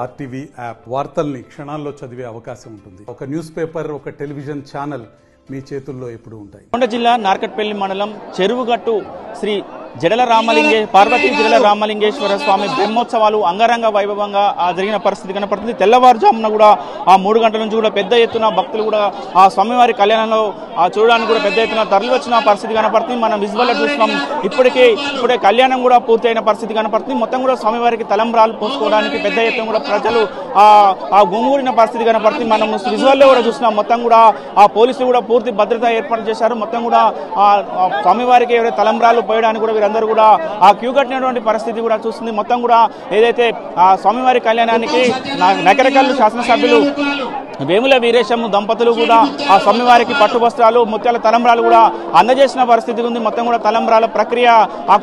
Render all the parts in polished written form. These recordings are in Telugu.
ఆర్టీవీ యాప్ వార్తల్ని క్షణాల్లో చదివే అవకాశం ఉంటుంది. ఒక న్యూస్ పేపర్, ఒక టెలివిజన్ ఛానల్ మీ చేతుల్లో ఎప్పుడు ఉంటాయి. కొండ జిల్లా నార్కట్పల్లి మండలం చెరువుగట్టు శ్రీ పార్వతీ జడల రామలింగేశ్వర స్వామి బ్రహ్మోత్సవాలు అంగరంగ వైభవంగా జరిగిన పరిస్థితి కనపడుతుంది. తెల్లవారుజామున కూడా 3 గంటల నుంచి కూడా పెద్ద ఎత్తున భక్తులు కూడా ఆ స్వామివారి కళ్యాణంలో చూడడానికి కూడా పెద్ద ఎత్తున తరలి వచ్చిన పరిస్థితి కనపడుతుంది. మనం విజువల్లో చూస్తున్నాం. ఇప్పుడే కళ్యాణం కూడా పూర్తయిన పరిస్థితి కనపడుతుంది. మొత్తం కూడా స్వామివారికి తలంబ్రాలు పోసుకోవడానికి పెద్ద ఎత్తున కూడా ప్రజలు ఆ గుమిగూడిన పరిస్థితి కనపడుతుంది. మనం విజువల్లో కూడా చూస్తున్నాం. మొత్తం కూడా ఆ పోలీసులు కూడా పూర్తి భద్రత ఏర్పాటు చేశారు. మొత్తం కూడా స్వామివారికి ఎవరైతే తలంబ్రాలు పోయడానికి కూడా అందరూ కూడా ఆ క్యూ కట్టినటువంటి పరిస్థితి కూడా చూస్తుంది. మొత్తం కూడా ఏదైతే ఆ స్వామివారి కళ్యాణానికి నకరకల్లు శాసనసభ్యులు వేముల వీరేశం దంపతులు కూడా ఆ స్వామివారికి పట్టు వస్త్రాలు, ముత్యాల తలంబ్రాలు కూడా అందజేసిన పరిస్థితి ఉంది. మొత్తం కూడా తలంబ్రాల ప్రక్రియ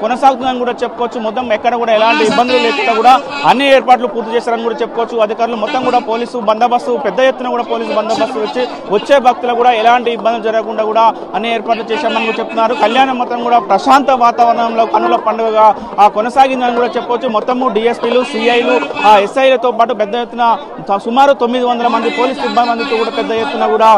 కొనసాగుతుందని కూడా చెప్పుకోవచ్చు. మొత్తం ఎక్కడ కూడా ఎలాంటి ఇబ్బందులు లేకుండా కూడా అన్ని ఏర్పాట్లు పూర్తి చేశారని కూడా చెప్పుకోవచ్చు. అధికారులు మొత్తం కూడా పోలీసు బందోబస్తు పెద్ద ఎత్తున కూడా పోలీసు బందోబస్తు వచ్చే భక్తులు కూడా ఎలాంటి ఇబ్బందులు జరగకుండా కూడా అన్ని ఏర్పాట్లు చేశామని కూడా చెప్తున్నారు. కళ్యాణం మొత్తం కూడా ప్రశాంత వాతావరణంలో కన్నుల పండుగగా కొనసాగిందని కూడా చెప్పవచ్చు. మొత్తము డిఎస్పీలు, సిఐలు, ఎస్ఐలతో పాటు పెద్ద ఎత్తున సుమారు 900 మంది పోలీసు సిబ్బందితో కూడా పెద్ద ఎత్తున కూడా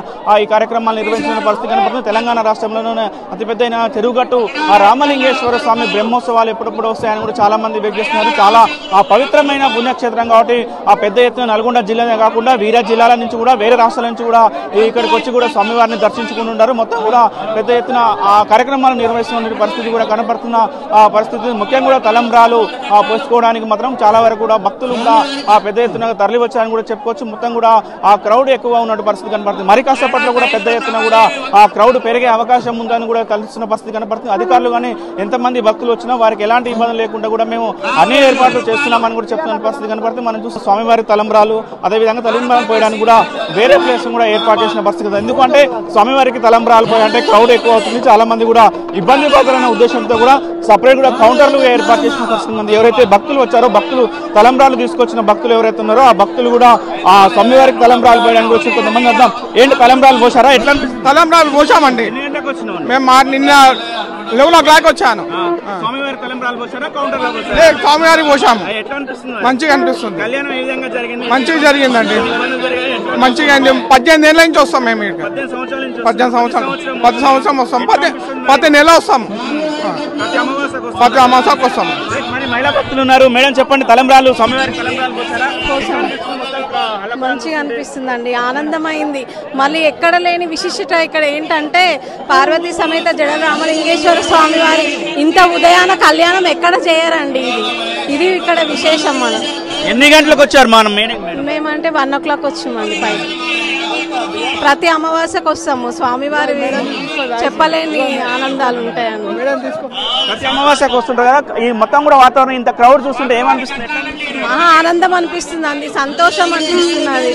ఈ కార్యక్రమాలు నిర్వహించిన పరిస్థితి కనపడుతుంది. తెలంగాణ రాష్ట్రంలోనే అతిపెద్దైన చెరువుగట్టు రామలింగేశ్వర స్వామి బ్రహ్మోత్సవాలు ఎప్పుడప్పుడు వస్తాయని కూడా చాలా మంది వెయిట్ చేస్తున్నారు. చాలా పవిత్రమైన పుణ్యక్షేత్రం కాబట్టి ఆ పెద్ద ఎత్తున నల్గొండ జిల్లానే కాకుండా వేరే జిల్లాల నుంచి కూడా వేరే రాష్ట్రాల నుంచి కూడా ఇక్కడికి వచ్చి కూడా స్వామివారిని దర్శించుకుంటున్నారు. మొత్తం కూడా పెద్ద ఎత్తున ఆ కార్యక్రమాలు నిర్వహిస్తున్న పరిస్థితి కూడా కనపడుతున్న పరిస్థితి. ముఖ్యంగా కూడా తలంబ్రాలు పోసుకోవడానికి మాత్రం చాలా వరకు కూడా భక్తులు కూడా పెద్ద ఎత్తున తరలి వచ్చారని కూడా చెప్పుకోవచ్చు. మొత్తం కూడా ఆ క్రౌడ్ ఎక్కువ ఉన్న పరిస్థితి కనపడుతుంది. మరి కాసేపట్లో కూడా పెద్ద ఎత్తున కూడా ఆ క్రౌడ్ పెరిగే అవకాశం ఉందని కూడా తెలుస్తున్న పరిస్థితి కనపడుతుంది. అధికారులు కానీ ఎంతమంది భక్తులు వచ్చినా వారికి ఎలాంటి ఇబ్బంది లేకుండా కూడా మేము అన్ని ఏర్పాట్లు చేస్తున్నామని కూడా చెప్తున్న పరిస్థితి కనపడుతుంది. మనం చూస్తే స్వామివారి తలంబ్రాలు అదేవిధంగా తలంబ్రాలు పోయడానికి కూడా వేరే ప్లేస్ కూడా ఏర్పాటు చేసిన పరిస్థితి. ఎందుకంటే స్వామివారికి తలంబ్రాలు పోయాలంటే క్రౌడ్ ఎక్కువ అవుతుంది. చాలా మంది కూడా ఇబ్బంది పడాలనే ఉద్దేశంతో కూడా సపరేట్ కూడా కౌంటర్లు ఏర్పాటు చేసిన పరిస్థితి ఉంది. ఎవరైతే భక్తులు వచ్చారో భక్తులు తలంబ్రాలు తీసుకొచ్చిన భక్తులు ఎవరైతే ఉన్నారో ఆ భక్తులు కూడా ఆ స్వామివారికి తలంబ్రాలు పోయడానికి వచ్చి కొంతమంది అర్థం ఏంటి తలంబ్రాలు పోసారా? ఎట్లా తలంబ్రాలు పోసామండి. మేము నిన్న 11 o'clock వచ్చాను. స్వామివారికి పోసాము. మంచిగా అనిపిస్తుంది. మంచిగా జరిగిందండి. మంచిగా 18 ఏళ్ళ నుంచి వస్తాం మేము. 10 సంవత్సరం వస్తాం. 10 నెలలు వస్తాం. ప్రతి అమాసకు వస్తాం. మహిళా భక్తులు ఉన్నారు. మేడం చెప్పండి, తలంబ్రాలు స్వామివారికి తలంబ్రాలు పోసారా? మంచిగా అనిపిస్తుందండి. ఆనందమైంది. మళ్ళీ ఎక్కడ లేని విశిష్టత ఇక్కడ ఏంటంటే పార్వతీ సమేత జడల రామలింగేశ్వర స్వామి వారి ఇంత ఉదయాన కళ్యాణం ఎక్కడ చేయరండి. ఇది ఇక్కడ విశేషం. మనం ఎన్ని గంటలకు వచ్చారు? మేమంటే 1 o'clock వచ్చామండి. పైకి ప్రతి అమావాస్యకు వస్తాము. స్వామివారి చెప్పలేని ఆనందాలు ఉంటాయండి. ప్రతి అమావాస్యకు వస్తుంటారు కదా. ఈ మొత్తం కూడా వాతావరణం ఇంత క్రౌడ్ చూస్తుంటే ఏమనిపిస్తుంది? ఆనందం అనిపిస్తుంది అండి. సంతోషం అనిపిస్తున్నది.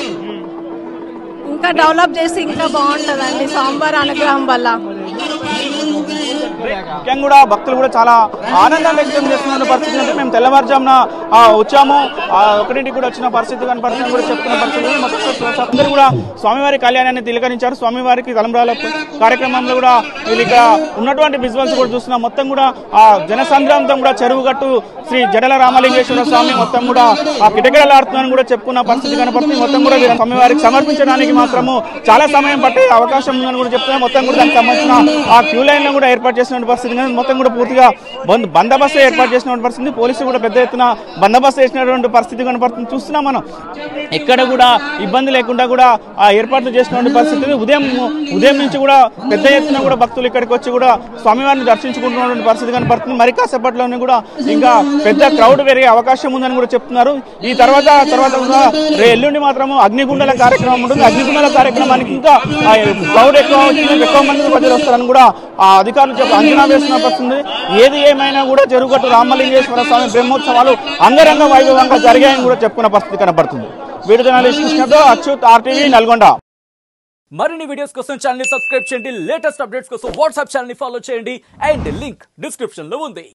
ఇంకా డెవలప్ చేసి ఇంకా బాగుంటుందండి స్వామివారి అనుగ్రహం వల్ల. ముఖ్యంగా కూడా భక్తులు కూడా చాలా ఆనందం వ్యక్తం చేస్తున్న పరిస్థితి. అంటే మేము తెల్లవారుజామున వచ్చాము, 1 కూడా వచ్చిన పరిస్థితి కనపడుతుంది కూడా చెప్తున్న పరిస్థితి. మొత్తం అందరూ కూడా స్వామివారి కళ్యాణాన్ని తిలకరించారు. స్వామివారికి తలంబ్రాల కార్యక్రమంలో కూడా వీళ్ళు ఇక్కడ ఉన్నటువంటి విజువల్స్ కూడా చూస్తున్నాం. మొత్తం కూడా ఆ జనసంద్రాంతం కూడా చెరువుగట్టు శ్రీ జడల రామలింగేశ్వర స్వామి మొత్తం కూడా ఆ కిటకిటలాడుతుందని కూడా చెప్పుకున్న పరిస్థితి కనపడుతుంది. మొత్తం కూడా స్వామివారికి సమర్పించడానికి మాత్రము చాలా సమయం పట్టే అవకాశం ఉందని కూడా చెప్తున్నాం. మొత్తం కూడా దానికి సంబంధించిన ఆ క్యూ లైన్ లో కూడా ఏర్పాటు చేసిన పరిస్థితి. మొత్తం కూడా పూర్తిగా బందోబస్తు ఏర్పాటు చేసిన పరిస్థితి. పోలీసులు కూడా పెద్ద ఎత్తున బందోబస్తు చేసినటువంటి పరిస్థితి కనపడుతుంది. చూస్తున్నాం మనం ఎక్కడ కూడా ఇబ్బంది లేకుండా కూడా ఆ ఏర్పాట్లు చేసినటువంటి పరిస్థితి. ఉదయం నుంచి కూడా పెద్ద ఎత్తున కూడా భక్తులు ఇక్కడికి వచ్చి కూడా స్వామివారిని దర్శించుకుంటున్నటువంటి పరిస్థితి కనపడుతుంది. మరి కాసేపట్లోనే కూడా ఇంకా పెద్ద క్రౌడ్ పెరిగే అవకాశం ఉందని కూడా చెప్తున్నారు. ఈ తర్వాత కూడా ఎల్లుండి మాత్రము అగ్నిగుండాల కార్యక్రమం ఉంటుంది. అగ్నిగుండాల కార్యక్రమానికి ఇంకా క్రౌడ్ ఎక్కువ మంది ప్రజలు వస్తారని కూడా ఆ అధికారులు అంచనా వేస్తున్న పరిస్థితి. ఏది ఏమైనా కూడా చెరువుగట్టు రామలింగేశ్వర స్వామి బ్రహ్మోత్సవాలు అంగరంగ వైభవంగా జరిగాయని కూడా చెప్పుకున్న పరిస్థితి కనబడుతుంది. వీడియో జర్నలిస్ట్ కృష్ణతో అచ్యుత్, RTV నల్గొండ. మరిన్ని వీడియోస్ కోసం ఛానల్ ని సబ్స్క్రైబ్ చేయండి. లేటెస్ట్ అప్డేట్స్ కోసం వాట్సాప్ ఛానల్ ని ఫాలో చేయండి. అండ్ లింక్ డిస్క్రిప్షన్ లో ఉంది.